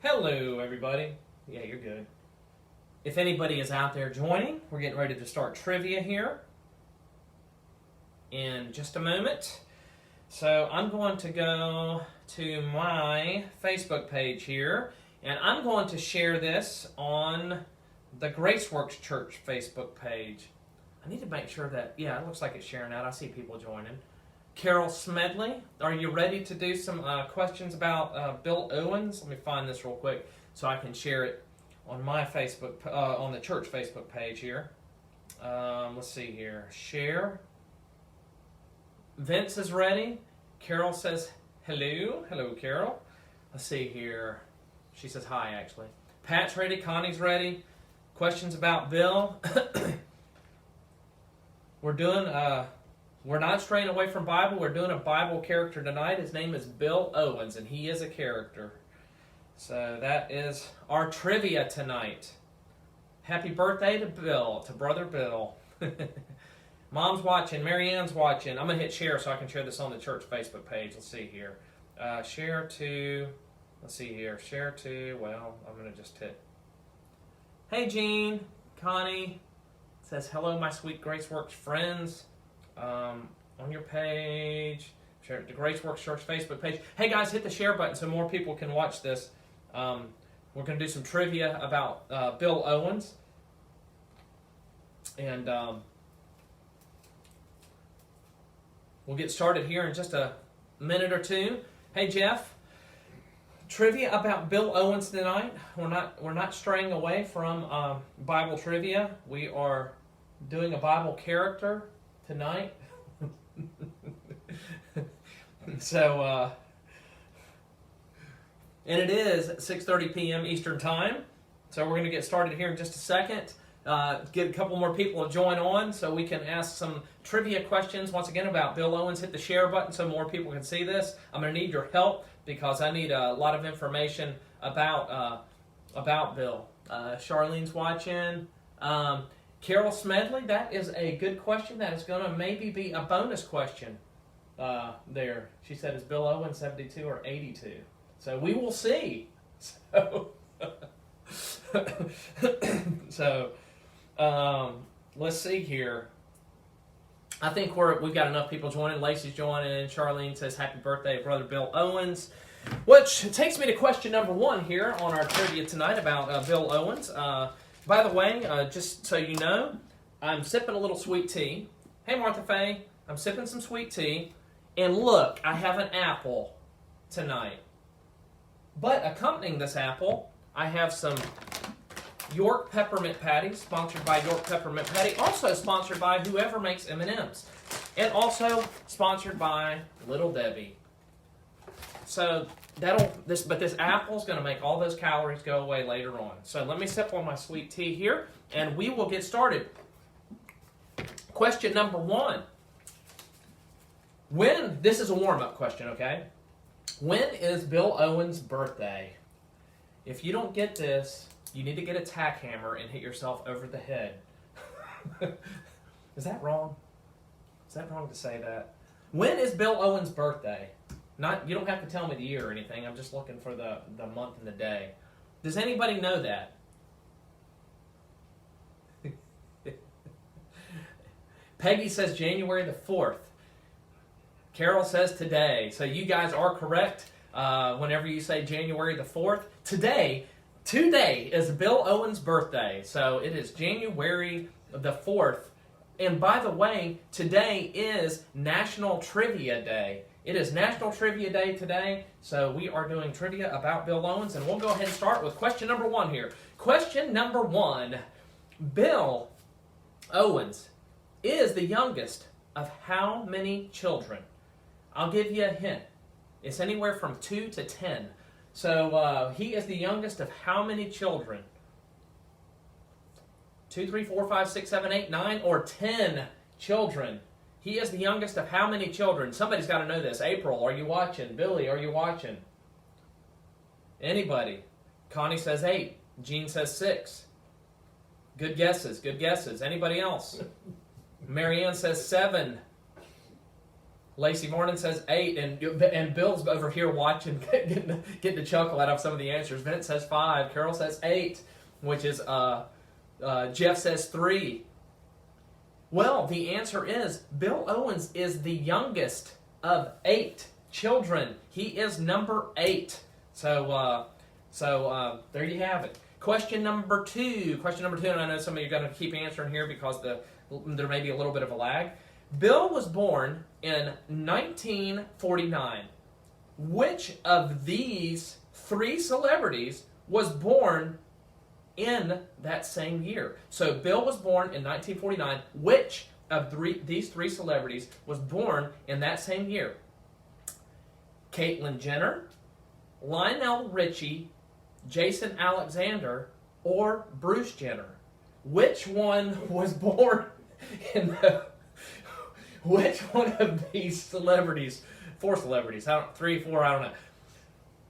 Hello, everybody. Yeah, you're good. If anybody is out there joining, we're getting ready to start trivia here in just a moment. So I'm going to go to my Facebook page here, and I'm going to share this on the Graceworks Church Facebook page. I need to make sure that, yeah, it looks like it's sharing out. I see people joining. Carol Smedley, are you ready to do some questions about Bill Owens? Let me find this real quick so I can share it on my Facebook, on the church Facebook page here. Let's see here. Share. Vince is ready. Carol says hello. Hello, Carol. Let's see here. She says hi, actually. Pat's ready. Connie's ready. Questions about Bill. We're not straying away from Bible. We're doing a Bible character tonight. His name is Bill Owens, and he is a character. So that is our trivia tonight. Happy birthday to Bill, to Brother Bill. Mom's watching. Marianne's watching. I'm going to hit share so I can share this on the church Facebook page. Let's see here. Share to, let's see here. Share to, well, I'm going to just hit. Hey, Jean. Connie says, hello, my sweet Graceworks friends. On your page, share the Graceworks Church Facebook page. Hey guys, hit the share button so more people can watch this. We're going to do some trivia about Bill Owens. And we'll get started here in just a minute or two. Hey Jeff, trivia about Bill Owens tonight. We're not straying away from Bible trivia. We are doing a Bible character tonight. So, and it is 6:30 p.m. Eastern Time. So we're going to get started here in just a second. Get a couple more people to join on so we can ask some trivia questions once again about Bill Owens. Hit the share button so more people can see this. I'm going to need your help because I need a lot of information about Bill. Charlene's watching. Carol Smedley, that is a good question. That is going to maybe be a bonus question there. She said, is Bill Owens 72 or 82? So we will see. So, let's see here. I think we've got enough people joining. Lacey's joining. Charlene says, happy birthday, Brother Bill Owens. Which takes me to question number one here on our trivia tonight about Bill Owens. By the way, just so you know, I'm sipping a little sweet tea. Hey, Martha Faye, I'm sipping some sweet tea. And look, I have an apple tonight. But accompanying this apple, I have some York Peppermint Patties, sponsored by York Peppermint Patty. Also sponsored by whoever makes M&Ms. And also sponsored by Little Debbie. So this apple's going to make all those calories go away later on. So let me sip on my sweet tea here, and we will get started. Question number one. This is a warm-up question, okay? When is Bill Owens' birthday? If you don't get this, you need to get a tack hammer and hit yourself over the head. Is that wrong? Is that wrong to say that? When is Bill Owens' birthday? You don't have to tell me the year or anything. I'm just looking for the month and the day. Does anybody know that? Peggy says January the 4th. Carol says today. So you guys are correct whenever you say January the 4th. Today is Bill Owens' birthday. So it is January the 4th. And by the way, today is National Trivia Day. It is National Trivia Day today, so we are doing trivia about Bill Owens, and we'll go ahead and start with question number one here. Question number one. Bill Owens is the youngest of how many children? I'll give you a hint. It's anywhere from 2 to 10. So he is the youngest of how many children? 2, 3, 4, 5, 6, 7, 8, 9, or 10 children. He is the youngest of how many children? Somebody's got to know this. April, are you watching? Billy, are you watching? Anybody? Connie says 8. Jean says 6. Good guesses, good guesses. Anybody else? Marianne says 7. Lacey Varnon says 8, and Bill's over here watching, getting a chuckle out of some of the answers. Vince says 5. Carol says 8, which is Jeff says 3. Well, the answer is Bill Owens is the youngest of 8 children. He is number 8. So there you have it. Question number 2. And I know some of you are going to keep answering here because there may be a little bit of a lag. Bill was born in 1949. Which of these 3 celebrities was born in that same year? So Bill was born in 1949. Which of these 3 celebrities was born in that same year? Caitlyn Jenner, Lionel Richie, Jason Alexander, or Bruce Jenner? Which one was born in which one of these celebrities, 4 celebrities, 3, 4, I don't know,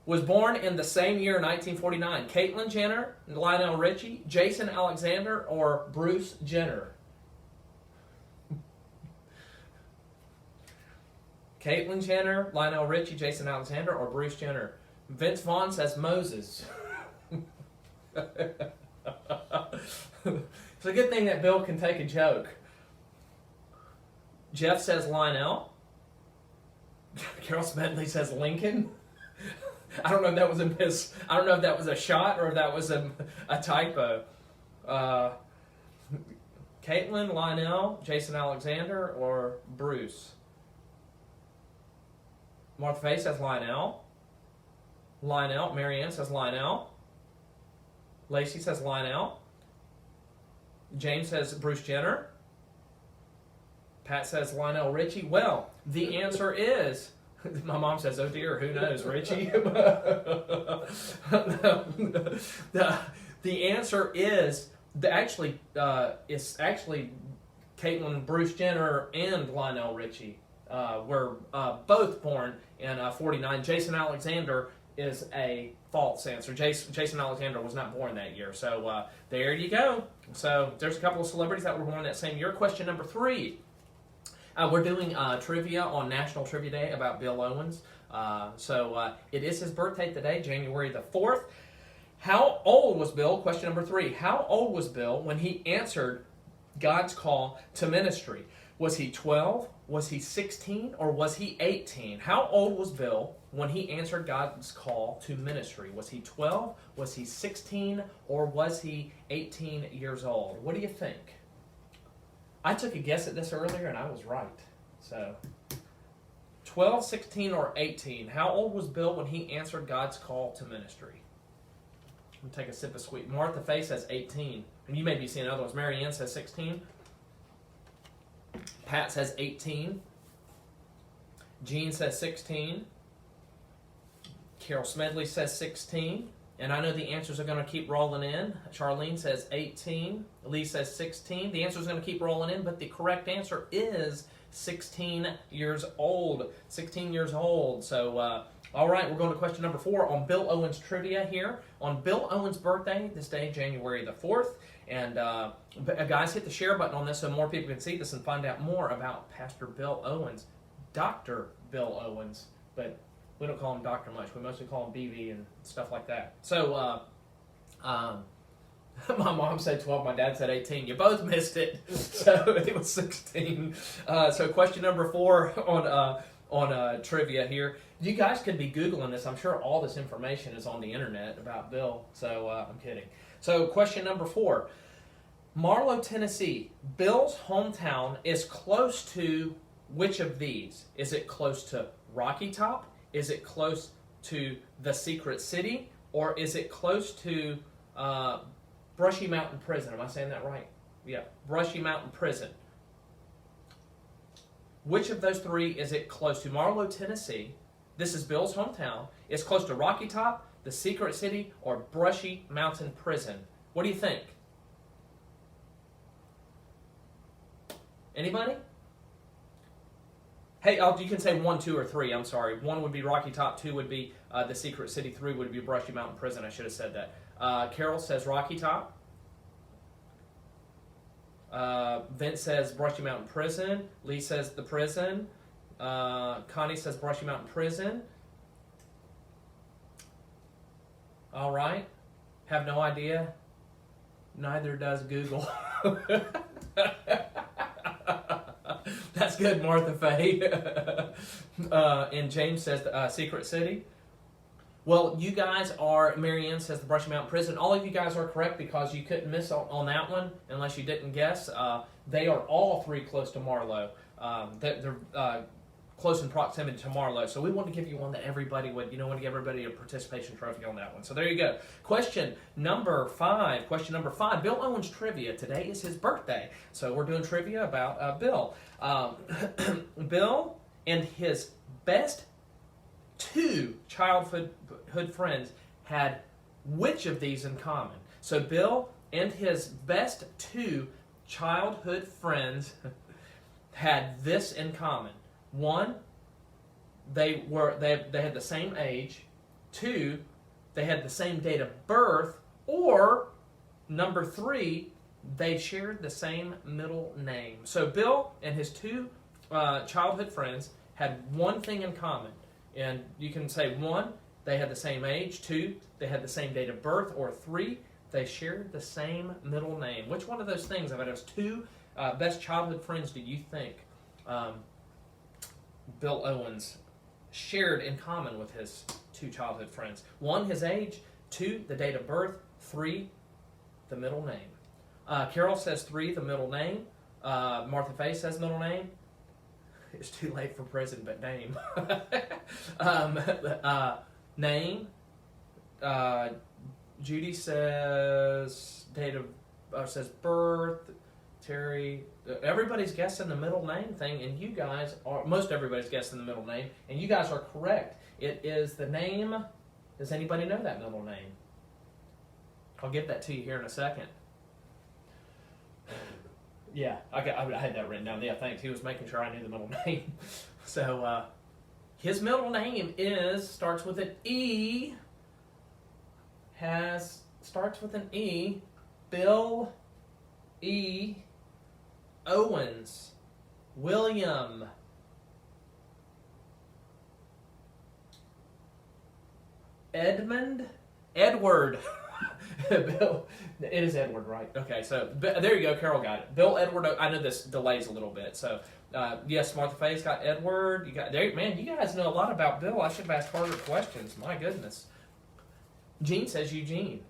was born in the same year, 1949? Caitlyn Jenner, Lionel Richie, Jason Alexander, or Bruce Jenner? Caitlyn Jenner, Lionel Richie, Jason Alexander, or Bruce Jenner? Vince Vaughn says Moses. It's a good thing that Bill can take a joke. Jeff says Lionel. Carol Smedley says Lincoln. I don't know if that was I don't know if that was a shot or if that was a typo. Caitlyn, Lionel, Jason Alexander, or Bruce? Martha Faye says Lionel. Marianne says Lionel. Lacey says Lionel. James says Bruce Jenner. Pat says Lionel Richie. Well, the answer is, my mom says, oh dear, who knows, Richie? The answer is, it's actually Caitlyn, Bruce Jenner, and Lionel Richie were both born in 49. Jason Alexander is a false answer. Jason Alexander was not born that year. So there you go. So there's a couple of celebrities that were born that same year. Question number 3. We're doing trivia on National Trivia Day about Bill Owens. So it is his birthday today, January the 4th. How old was Bill? Question number 3. How old was Bill when he answered God's call to ministry? Was he 12? Was he 16? Or was he 18? How old was Bill when he answered God's call to ministry? Was he 12? Was he 16? Or was he 18 years old? What do you think? I took a guess at this earlier and I was right. So 12, 16, or 18. How old was Bill when he answered God's call to ministry? I'm going to take a sip of sweet. Martha Faye says 18. And you may be seeing other ones. Mary Ann says 16. Pat says 18. Jean says 16. Carol Smedley says 16. And I know the answers are going to keep rolling in. Charlene says 18. Lee says 16. The answer is going to keep rolling in, but the correct answer is 16 years old. 16 years old. So, all right, we're going to question number 4 on Bill Owens trivia here. On Bill Owens' birthday, this day, January the 4th. And guys, hit the share button on this so more people can see this and find out more about Pastor Bill Owens. Dr. Bill Owens. But we don't call him doctor much. We mostly call him BB and stuff like that. So, my mom said 12. My dad said 18. You both missed it. So it was 16. So question number 4 on trivia here. You guys could be Googling this. I'm sure all this information is on the internet about Bill. So I'm kidding. So question number 4. Marlow, Tennessee. Bill's hometown is close to which of these? Is it close to Rocky Top? Is it close to the Secret City? Or is it close to Brushy Mountain Prison? Am I saying that right? Yeah, Brushy Mountain Prison. Which of those 3 is it close to? Marlow, Tennessee. This is Bill's hometown. It's close to Rocky Top, the Secret City, or Brushy Mountain Prison. What do you think? Anybody? Hey, you can say 1, 2, or 3. I'm sorry. 1 would be Rocky Top. 2 would be the Secret City. 3 would be Brushy Mountain Prison. I should have said that. Carol says Rocky Top. Vince says Brushy Mountain Prison. Lee says the prison. Connie says Brushy Mountain Prison. All right. Have no idea. Neither does Google. That's good, Martha Faye. And James says Secret City. Well, you guys are, Marianne says the Brushy Mountain Prison. All of you guys are correct because you couldn't miss on that one unless you didn't guess. They are all three close to Marlowe. They're close in proximity to Marlowe. So we want to give you one that everybody would, want to give everybody a participation trophy on that one. So there you go. Question number 5. Bill Owens trivia. Today is his birthday. So we're doing trivia about Bill. Bill and his best 2 childhood friends had which of these in common? So Bill and his best 2 childhood friends had this in common. 1, they had the same age. 2, they had the same date of birth. Or number 3, they shared the same middle name. So Bill and his 2 childhood friends had one thing in common. And you can say 1, they had the same age. 2, they had the same date of birth. Or 3, they shared the same middle name. Which one of those things, of those 2 best childhood friends, do you think Bill Owens shared in common with his 2 childhood friends? 1, his age. 2, the date of birth. 3, the middle name. Carol says 3, the middle name. Martha Faye says middle name. It's too late for prison, but name. Name. Judy says says birth. Terry. Everybody's guessing the middle name thing, and you guys are. Most everybody's guessing the middle name, and you guys are correct. It is the name. Does anybody know that middle name? I'll give that to you here in a second. Yeah, I had that written down. Yeah, thanks. He was making sure I knew the middle name. So, his middle name starts with an E. Starts with an E. Bill E. Owens. William. Edward. Bill, it is Edward, right? Okay, so there you go. Carol got it. Bill Edward. I know this delays a little bit, so yes, Martha Faye's got Edward. You got there, man. You guys know a lot about Bill. I should have asked harder questions. My goodness. Gene says Eugene.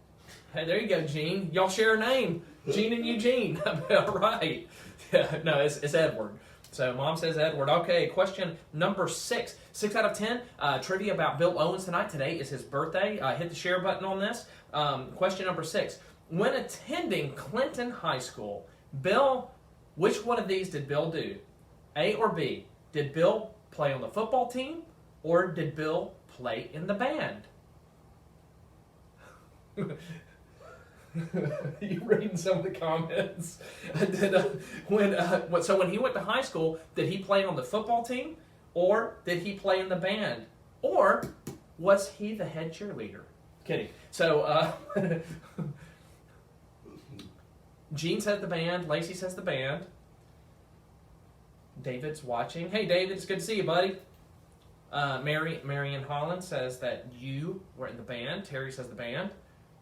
Hey, there you go, Gene. Y'all share a name, Gene and Eugene. All right. Yeah, no, it's Edward. So Mom says Edward. Okay, question number 6. 6 out of 10. Trivia about Bill Owens tonight. Today is his birthday. Hit the share button on this. Question number 6. When attending Clinton High School, which one of these did Bill do? A or B? Did Bill play on the football team, or did Bill play in the band? You reading some of the comments? So when he went to high school, did he play on the football team, or did he play in the band, or was he the head cheerleader? Kidding. So Gene says the band. Lacey says the band. David's watching. Hey, David, it's good to see you, buddy. Marianne Holland says that you were in the band. Terry says the band.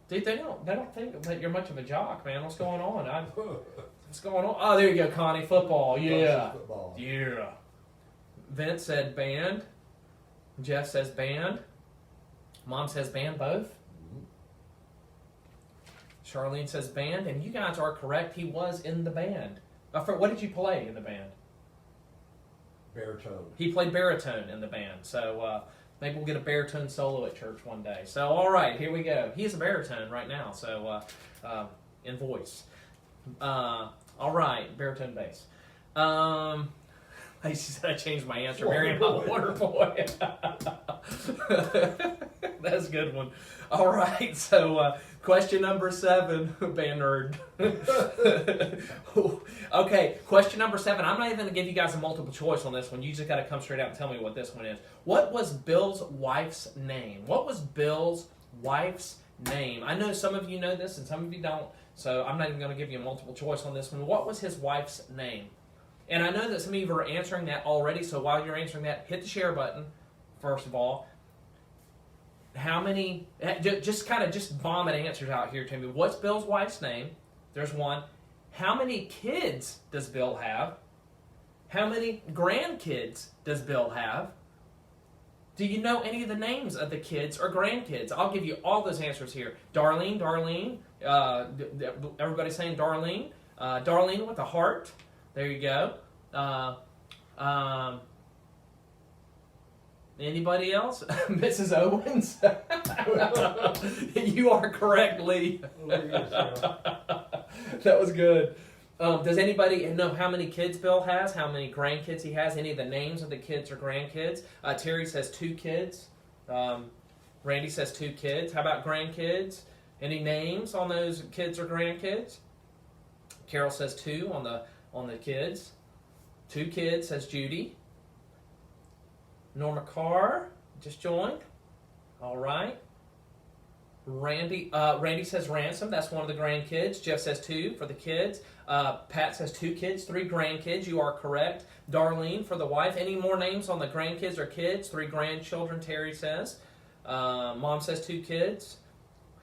Dude, they don't think that you're much of a jock, man. What's going on? What's going on? Oh, there you go, Connie. Football. Yeah. Football. Yeah. Vince said band. Jeff says band. Mom says band both. Charlene says band, and you guys are correct. He was in the band. What did you play in the band? Baritone. He played baritone in the band. So maybe we'll get a baritone solo at church one day. So all right, here we go. He is a baritone right now. So in voice. All right, baritone bass. She said I changed my answer. Marion, Water Boy. That's a good one. All right, so question number 7, band nerd. Okay, question number 7. I'm not even going to give you guys a multiple choice on this one. You just got to come straight out and tell me what this one is. What was Bill's wife's name? What was Bill's wife's name? I know some of you know this and some of you don't, so I'm not even going to give you a multiple choice on this one. What was his wife's name? And I know that some of you are answering that already, so while you're answering that, hit the share button, first of all. How many, just vomit answers out here to me. What's Bill's wife's name? There's one. How many kids does Bill have? How many grandkids does Bill have? Do you know any of the names of the kids or grandkids? I'll give you all those answers here. Darlene. Everybody's saying Darlene. Darlene with a heart. There you go. Anybody else? Mrs. Owens? You are correct, Lee. That was good. Does anybody know how many kids Bill has? How many grandkids he has? Any of the names of the kids or grandkids? Terry says 2 kids. Randy says 2 kids. How about grandkids? Any names on those kids or grandkids? Carol says 2 on the kids. 2 kids, says Judy. Norma Carr just joined. All right. Randy says Ransom. That's one of the grandkids. Jeff says 2 for the kids. Pat says 2 kids, 3 grandkids. You are correct. Darlene for the wife. Any more names on the grandkids or kids? 3 grandchildren, Terry says. Mom says 2 kids.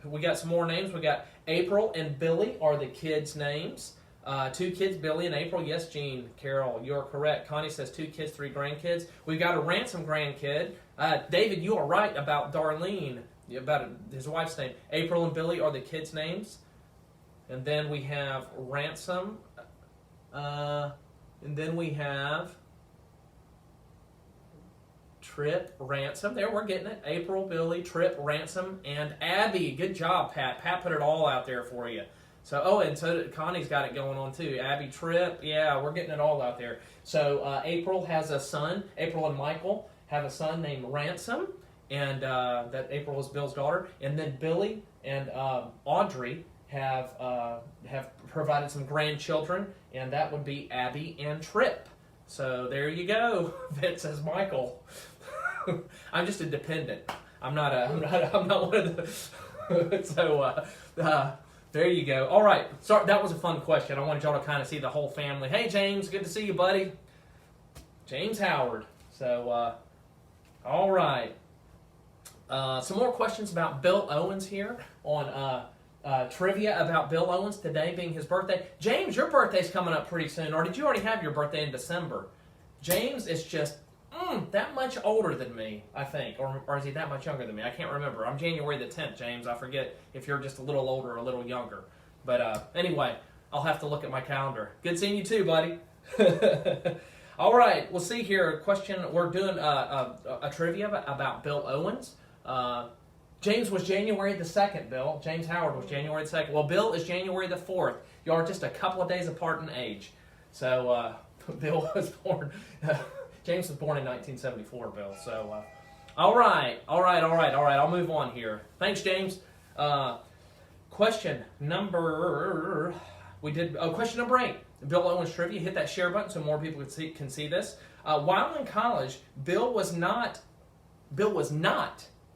We got some more names. We got April and Billy are the kids' names. 2 kids, Billy and April. Yes, Jean, Carol, you're correct. Connie says 2 kids, 3 grandkids. We've got a Ransom grandkid. David, you are right about Darlene, about his wife's name. April and Billy are the kids' names. And then we have Ransom. And then we have Trip, Ransom. There, we're getting it. April, Billy, Trip, Ransom, and Abby. Good job, Pat. Pat put it all out there for you. So, and so Connie's got it going on too. Abby, Trip, yeah, we're getting it all out there. So April has a son. April and Michael have a son named Ransom, and that April is Bill's daughter. And then Billy and Audrey have provided some grandchildren, and that would be Abby and Trip. So there you go. That says Michael. I'm just a dependent. I'm not one of the. So. There you go. All right. Sorry, that was a fun question. I wanted y'all to kind of see the whole family. Hey, James. Good to see you, buddy. James Howard. So, all right. Some more questions about Bill Owens here on trivia about Bill Owens today being his birthday. James, your birthday's coming up pretty soon. Or did you already have your birthday in December? James is just that much older than me, I think. Or is he that much younger than me? I can't remember. I'm January the 10th, James. I forget if you're just a little older or a little younger. But anyway, I'll have to look at my calendar. Good seeing you too, buddy. All right, we'll see here. Question, we're doing a trivia about Bill Owens. James was January the 2nd, Bill. James Howard was January the 2nd. Well, Bill is January the 4th. You are just a couple of days apart in age. So Bill was born... James was born in 1974, Bill. So, all right. I'll move on here. Thanks, James. Question number 8. Bill Owens trivia. Hit that share button so more people can see this. While in college, Bill was not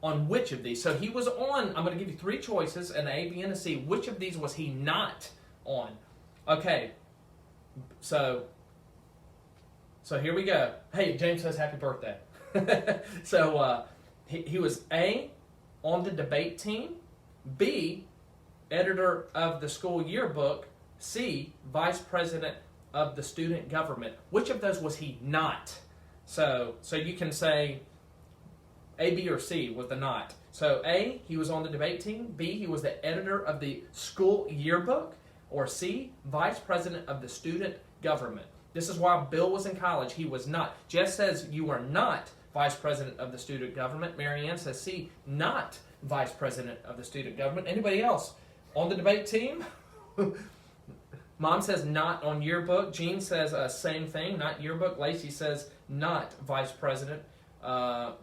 on which of these? So he was on. I'm going to give you 3 choices, an A, B, and a C. Which of these was he not on? Okay. So here we go. Hey, James says happy birthday. So he was A, on the debate team, B, editor of the school yearbook, C, vice president of the student government. Which of those was he not? So you can say A, B, or C with the not. So A, he was on the debate team, B, he was the editor of the school yearbook, or C, vice president of the student government. This is while Bill was in college. He was not. Jess says you are not vice president of the student government. Marianne says C, not vice president of the student government. Anybody else on the debate team? Mom says not on yearbook. Jean says same thing, not yearbook. Lacey says not vice president.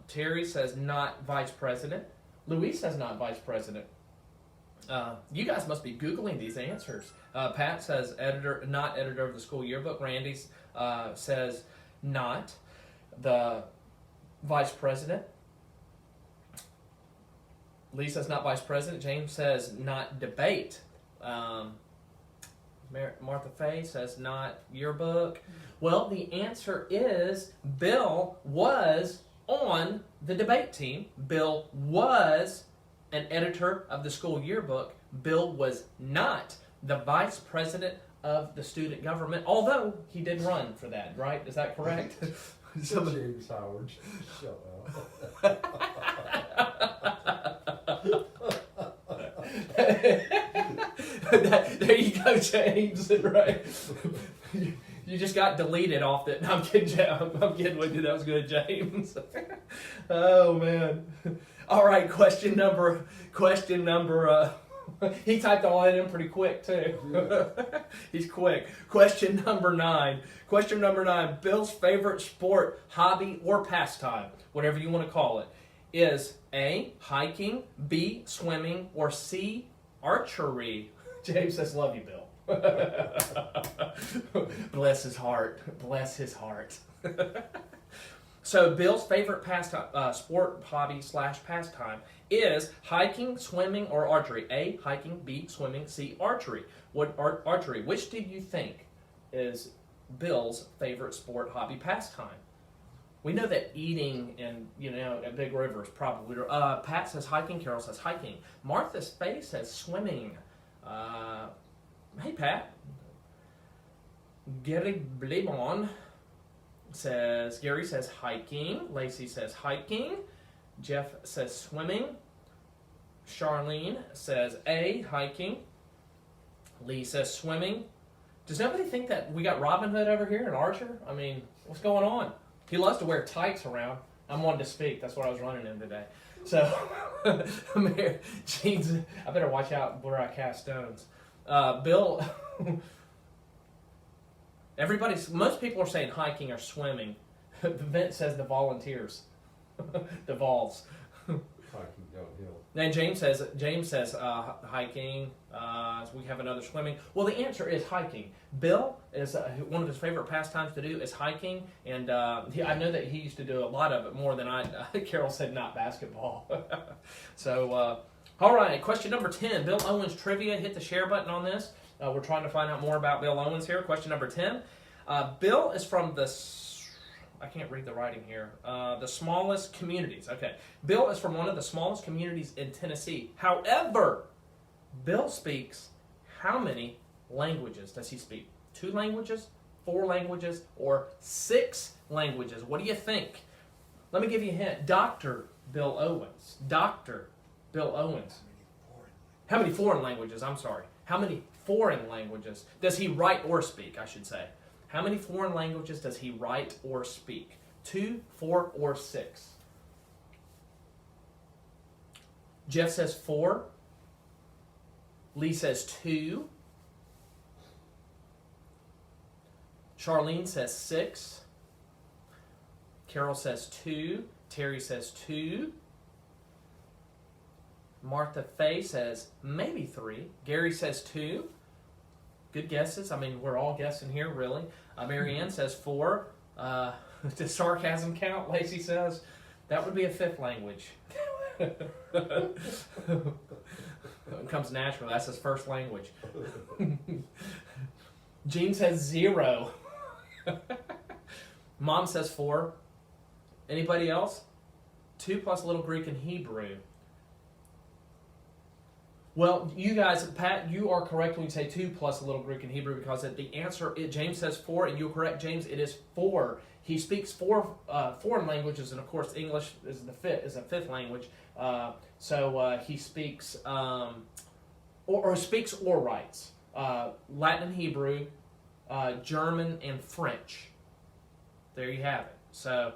Terry says not vice president. Louise says not vice president. You guys must be Googling these answers. Pat says not editor of the school yearbook. Randy says not the vice president. Lee says not vice president. James says not debate. Martha Faye says not yearbook. Well, the answer is Bill was on the debate team. Bill was an editor of the school yearbook. Bill was not the vice president of the student government, although he did run for that, right? Is that correct? James Howard, shut up. There you go, James. Right? You just got deleted off that. No, I'm kidding. I'm kidding with you. That was good, James. Oh man. All right. Question number. He typed all that in pretty quick too. He's quick. Question number 9. Bill's favorite sport, hobby, or pastime, whatever you want to call it, is A, hiking, B, swimming, or C, archery. James says, love you, Bill. Bless his heart. So Bill's favorite pastime, sport, hobby / pastime is hiking, swimming, or archery. A, hiking, B, swimming, C, archery. Archery. Which do you think is Bill's favorite sport, hobby, pastime? We know that eating and, at Big River is probably... Pat says hiking. Carol says hiking. Martha's face says swimming. Hey, Pat. Gary Blabon says... Gary says hiking. Lacey says hiking. Jeff says swimming. Charlene says A, hiking. Lee says swimming. Does nobody think that we got Robin Hood over here and Archer? I mean, what's going on? He loves to wear tights around. I'm one to speak. That's what I was running in today. So, jeans, I better watch out where I cast stones. Bill, most people are saying hiking or swimming. Vint says the volunteers. The Vols. Hiking downhill. And James says hiking. We have another swimming. Well, the answer is hiking. Bill is one of his favorite pastimes to do is hiking, and I know that he used to do a lot of it more than I. Carol said not basketball. So, all right. Question number 10. Bill Owens trivia. Hit the share button on this. We're trying to find out more about Bill Owens here. Question number 10. Bill is from the... I can't read the writing here. The smallest communities. Okay. Bill is from one of the smallest communities in Tennessee. However, Bill speaks how many languages does he speak? 2 languages, 4 languages, or 6 languages? What do you think? Let me give you a hint. Dr. Bill Owens. Dr. Bill Owens. How many foreign languages? I'm sorry. How many foreign languages does he write or speak, I should say? How many foreign languages does he write or speak? 2, 4, or 6? Jeff says 4. Lee says 2. Charlene says 6. Carol says 2. Terry says 2. Martha Faye says maybe 3. Gary says 2. Good guesses. I mean, we're all guessing here, really. Mary Ann says 4. Does sarcasm count? Lacey says that would be a 5th language. It comes natural. That's his first language. Jean says 0. Mom says 4. Anybody else? 2 plus Little Greek and Hebrew. Well, you guys, Pat, you are correct when you say 2 plus Little Greek and Hebrew because the answer, James says 4, and you're correct, James. It is 4. He speaks 4 foreign languages, and of course, English is a 5th language. So he speaks or speaks or writes Latin and Hebrew, German and French. There you have it. So,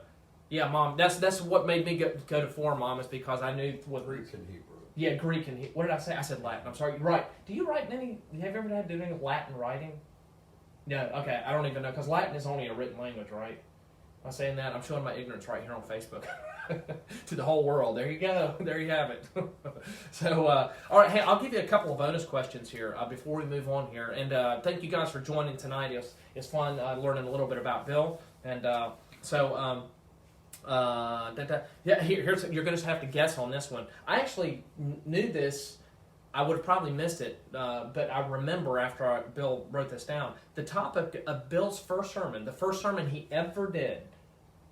yeah, Mom, that's what made me go to 4, Mom, is because I knew what Greek and Hebrew. Yeah, Greek and what did I say? I said Latin. I'm sorry. You're right. Do you write any? Have you ever had to do any Latin writing? No. Okay. I don't even know because Latin is only a written language, right? Am I saying that? I'm showing my ignorance right here on Facebook to the whole world. There you go. There you have it. So, all right. Hey, I'll give you a couple of bonus questions here before we move on here. And thank you guys for joining tonight. It's fun learning a little bit about Bill. And here's you're going to have to guess on this one. I actually knew this. I would have probably missed it, but I remember after Bill wrote this down, the topic of Bill's first sermon, the first sermon he ever did,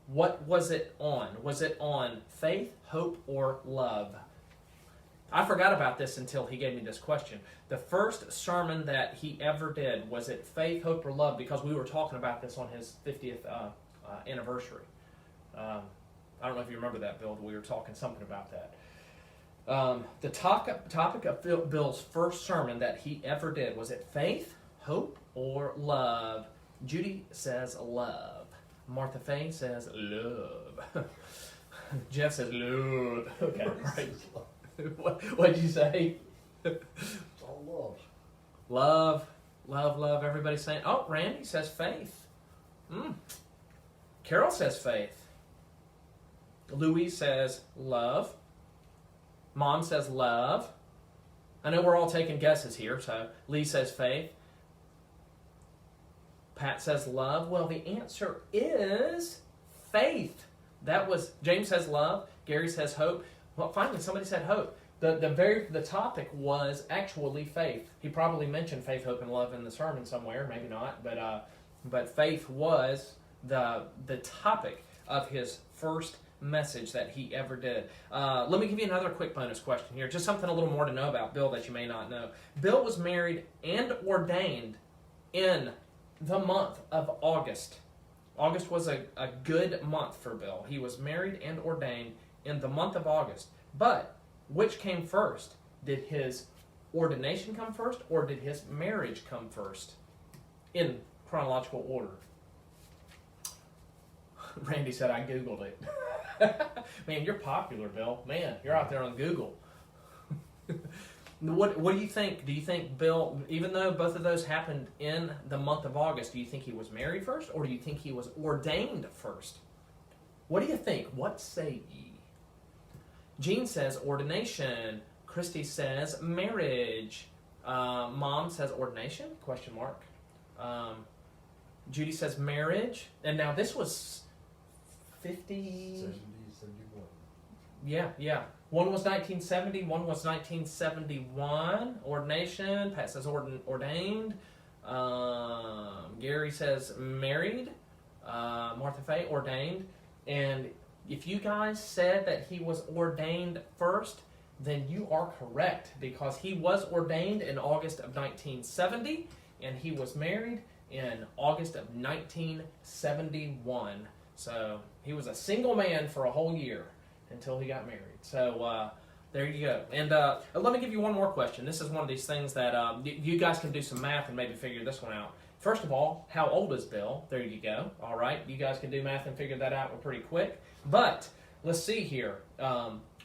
what was it on? Was it on faith, hope, or love? I forgot about this until he gave me this question. The first sermon that he ever did, was it faith, hope, or love? Because we were talking about this on his 50th anniversary. I don't know if you remember that, Bill. We were talking something about that. The topic of Bill's first sermon that he ever did, was it faith, hope, or love? Judy says love. Martha Faye says love. Jeff says love. Okay, right. What did you say? It's all love. Love, love, love. Everybody's saying, oh, Randy says faith. Carol says faith. Louise says love. Mom says love. I know we're all taking guesses here, so Lee says faith. Pat says love. Well, the answer is faith. That was, James says love. Gary says hope. Well, finally, somebody said hope. The topic was actually faith. He probably mentioned faith, hope, and love in the sermon somewhere, maybe not, but faith was the topic of his first message that he ever did. Let me give you another quick bonus question here, just something a little more to know about Bill that you may not know. Bill was married and ordained in the month of August. August was a good month for Bill. He was married and ordained in the month of August. But which came first? Did his ordination come first, or did his marriage come first in chronological order? Randy said, I Googled it. Man, you're popular, Bill. Man, you're out there on Google. What do you think? Do you think Bill, even though both of those happened in the month of August, do you think he was married first, or do you think he was ordained first? What do you think? What say ye? Jean says ordination. Christy says marriage. Mom says ordination? Question mark. Judy says marriage. And now this was 50... 70, 71. Yeah. One was 1970, one was 1971. Ordination. Pat says ordained. Gary says married. Martha Faye, ordained. And if you guys said that he was ordained first, then you are correct, because he was ordained in August of 1970, and he was married in August of 1971. So he was a single man for a whole year until he got married. So there you go. And let me give you one more question. This is one of these things that you guys can do some math and maybe figure this one out. First of all, how old is Bill? There you go. All right, you guys can do math and figure that out. We're pretty quick. But let's see here.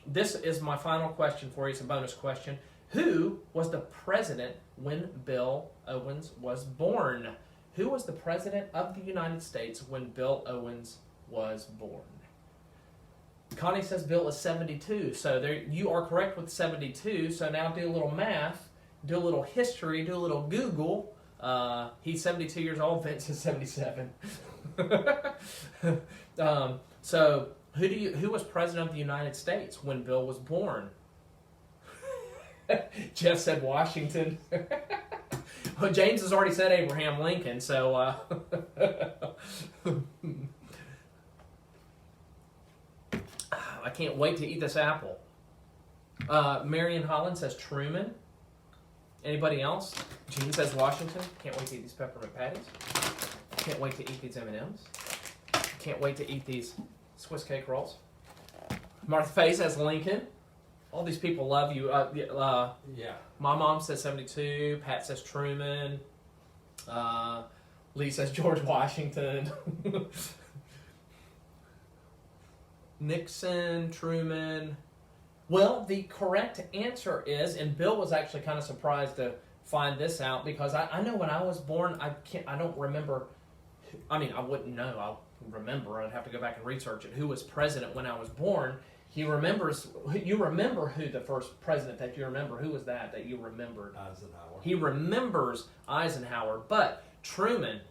This is my final question for you. It's a bonus question. Who was the president when Bill Owens was born? Who was the president of the United States when Bill Owens was born? Connie says Bill is 72. So there, you are correct with 72. So now do a little math, do a little history, do a little Google. He's 72 years old. Vince is 77. So who was president of the United States when Bill was born? Jeff said Washington. Well, James has already said Abraham Lincoln, so I can't wait to eat this apple. Marion Holland says Truman. Anybody else? Gene says Washington. Can't wait to eat these peppermint patties. Can't wait to eat these M&Ms. Can't wait to eat these Swiss cake rolls. Martha Faye says Lincoln. All these people love you. Yeah. My mom says 72. Pat says Truman. Lee says George Washington. Nixon, Truman. Well, the correct answer is, and Bill was actually kind of surprised to find this out, because I know when I was born, I don't remember. I mean, I wouldn't know. I'll remember. I'd have to go back and research it. Who was president when I was born? He remembers. You remember who the first president that you remember? Who was that you remembered? Eisenhower. He remembers Eisenhower, but Truman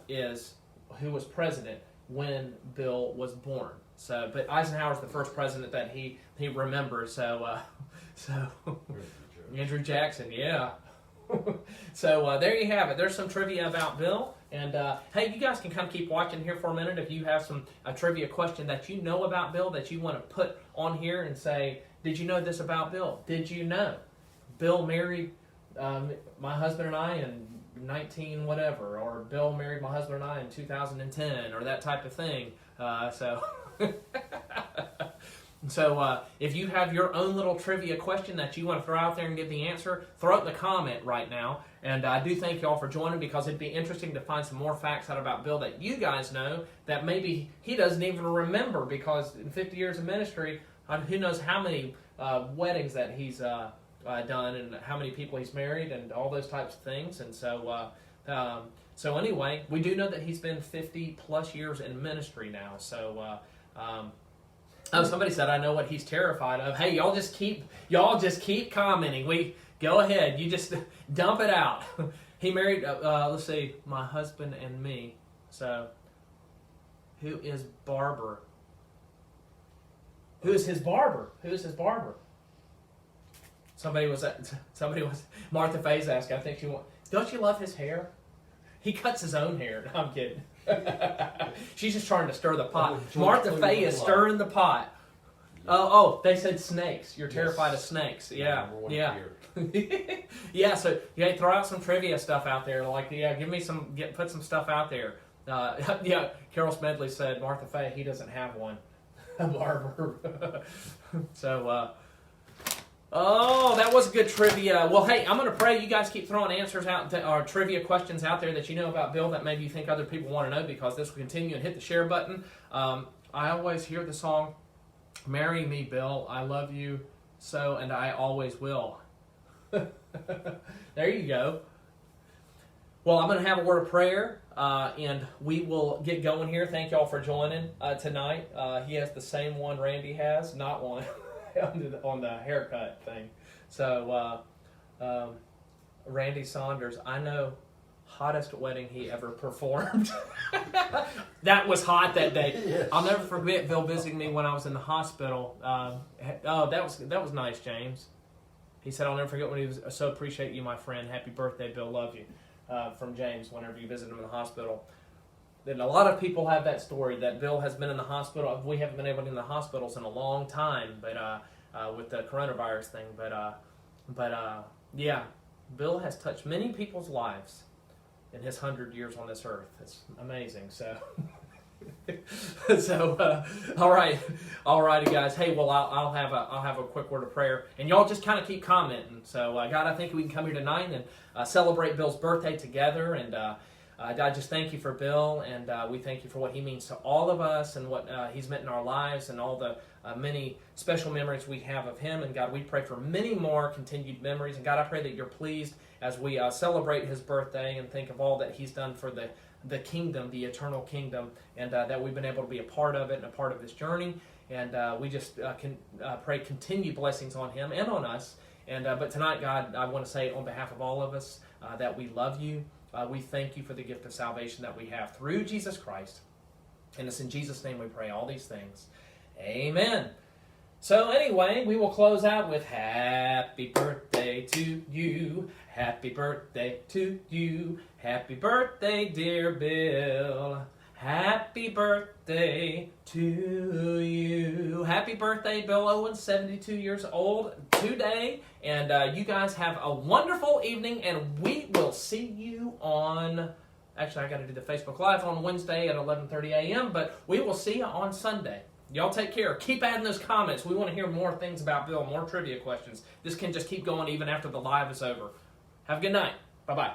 is who was president when Bill was born. So, but Eisenhower's the first president that he remembers. So Andrew Jackson, yeah. So there you have it. There's some trivia about Bill. And hey, you guys can kind of keep watching here for a minute if you have some trivia question that you know about Bill that you want to put on here and say, did you know this about Bill? Did you know Bill married my husband and I in 19 whatever, or Bill married my husband and I in 2010, or that type of thing. So if you have your own little trivia question that you want to throw out there and give the answer, throw it in the comment right now. And I do thank you all for joining, because it'd be interesting to find some more facts out about Bill that you guys know that maybe he doesn't even remember, because in 50 years of ministry, who knows how many weddings that he's done and how many people he's married and all those types of things. And so anyway, we do know that he's been 50 plus years in ministry now. So somebody said, I know what he's terrified of. Hey, y'all just keep commenting. Go ahead. You just dump it out. He married, let's see, my husband and me. So, who is Barber? Who is his barber? Somebody was, Martha Faye's asking, I think don't you love his hair? He cuts his own hair. No, I'm kidding. She's just trying to stir the pot. Martha Faye is stirring the pot. They said snakes. You're terrified of snakes. Yeah. Yeah, so throw out some trivia stuff out there. Like, put some stuff out there. Carol Smedley said, Martha Faye, he doesn't have one. A barber. So, that was good trivia. Well, hey, I'm going to pray you guys keep throwing answers out, or trivia questions out there that you know about Bill that maybe you think other people want to know, because this will continue, and hit the share button. I always hear the song, Marry Me, Bill, I love you so, and I always will. There you go. Well, I'm going to have a word of prayer, and we will get going here. Thank y'all for joining tonight. He has the same one Randy has, not one. on the haircut thing. So, Randy Saunders, I know, hottest wedding he ever performed. That was hot that day. Yes. I'll never forget Bill visiting me when I was in the hospital. That was nice, James. He said, I'll never forget when he was, so appreciate you, my friend. Happy birthday, Bill. Love you. From James, whenever you visit him in the hospital. And a lot of people have that story that Bill has been in the hospital. We haven't been able to be in the hospitals in a long time, but with the coronavirus thing. But yeah, Bill has touched many people's lives in his 100 years on this earth. It's amazing. So, all righty, guys. Hey, well, I'll have a quick word of prayer, and y'all just kind of keep commenting. So, God, I think we can come here tonight and celebrate Bill's birthday together, and I just thank you for Bill, and we thank you for what he means to all of us, and what he's meant in our lives, and all the many special memories we have of him. And God, we pray for many more continued memories. And God, I pray that you're pleased as we celebrate his birthday and think of all that he's done for the kingdom, the eternal kingdom, and that we've been able to be a part of it and a part of this journey. And we just pray continued blessings on him and on us. And but tonight, God, I want to say on behalf of all of us that we love you. We thank you for the gift of salvation that we have through Jesus Christ. And it's in Jesus' name we pray all these things. Amen. So anyway, we will close out with happy birthday to you. Happy birthday to you. Happy birthday, dear Bill. Happy birthday to you. Happy birthday, Bill Owens, 72 years old today. And you guys have a wonderful evening, and we will see you on... Actually, I got to do the Facebook Live on Wednesday at 11:30 a.m., but we will see you on Sunday. Y'all take care. Keep adding those comments. We want to hear more things about Bill, more trivia questions. This can just keep going even after the live is over. Have a good night. Bye-bye.